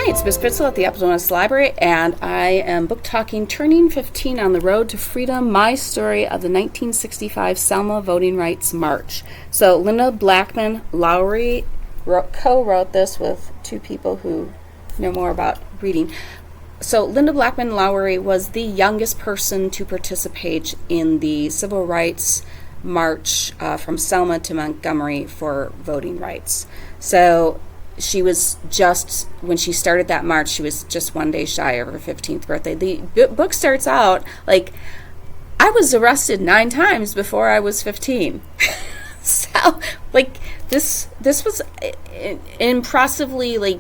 Hi, it's Miss Pitzel at the Upland West Library, and I am book talking Turning 15 on the Road to Freedom, my story of the 1965 Selma Voting Rights March. So Lynda, Blackmon, Lowery co-wrote this with two people who know more about reading. So Lynda Blackmon Lowery was the youngest person to participate in the Civil Rights March from Selma to Montgomery for voting rights. So she was just, when she started that march, she was just one day shy of her 15th birthday. The book starts out like, I was arrested 9 times before I was 15. So, like, this was impressively, like,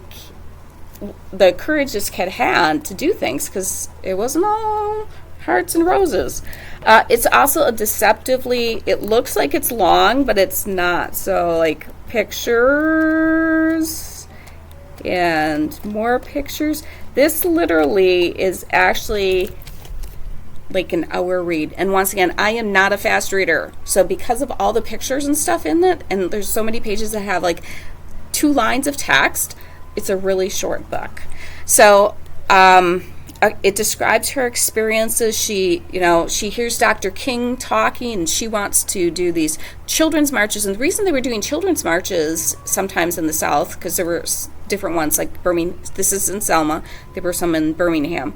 the courage this kid had to do things, because it wasn't all hearts and roses. It's also a deceptively, it looks like it's long, but it's not. So, like, pictures and more pictures. This literally is actually like an hour read. And once again, I am not a fast reader. So because of all the pictures and stuff in it, and there's so many pages that have like 2 lines of text, it's a really short book. So it describes her experiences. She hears Dr. King talking, and she wants to do these children's marches. And the reason they were doing children's marches sometimes in the South, because there were different ones, like Birmingham. This is in Selma. There were some in Birmingham.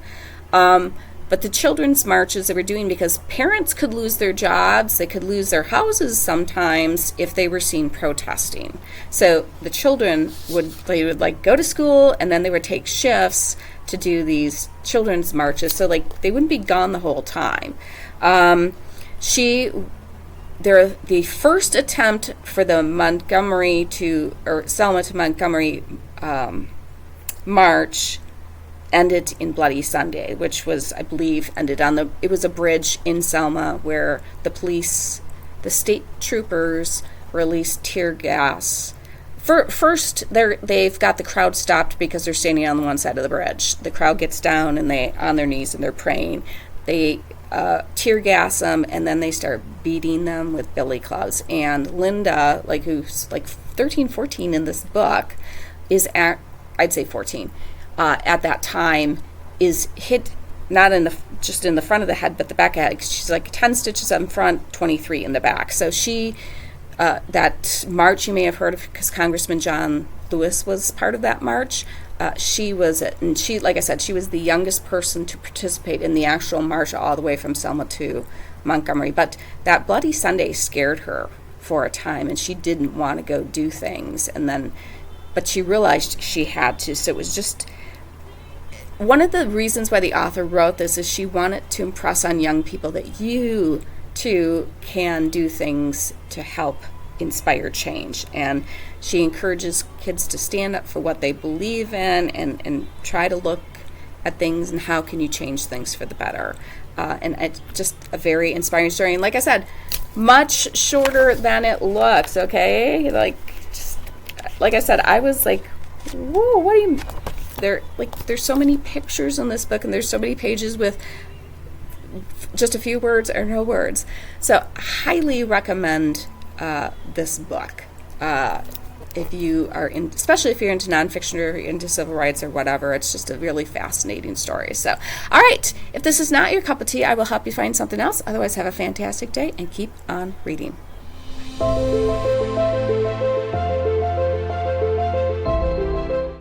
But the children's marches they were doing because parents could lose their jobs, they could lose their houses sometimes if they were seen protesting. So the children would like go to school, and then they would take shifts to do these children's marches. So like they wouldn't be gone the whole time. The first attempt for the Selma to Montgomery march ended in Bloody Sunday, which was, I believe, it was a bridge in Selma where the state troopers released tear gas. First, they've got the crowd stopped because they're standing on the one side of the bridge. The crowd gets down and they on their knees and they're praying. They tear gas them, and then they start beating them with billy clubs. And Lynda, who's like 13, 14 in this book, I'd say 14. At that time, is hit not just in the front of the head, but the back of the head. She's like 10 stitches in front, 23 in the back. So she, that march you may have heard of, because Congressman John Lewis was part of that march. Like I said, she was the youngest person to participate in the actual march all the way from Selma to Montgomery. But that Bloody Sunday scared her for a time, and she didn't want to go do things. But she realized she had to. So it was just one of the reasons why the author wrote this is she wanted to impress on young people that you too can do things to help inspire change. And she encourages kids to stand up for what they believe in and try to look at things and how can you change things for the better. And it's just a very inspiring story. And like I said, much shorter than it looks, okay? Like I said, I was like, whoa, what do you... There's so many pictures in this book, and there's so many pages with just a few words or no words. So highly recommend this book. If you are especially if you're into nonfiction or into civil rights or whatever, it's just a really fascinating story. So, all right, if this is not your cup of tea, I will help you find something else. Otherwise, have a fantastic day and keep on reading.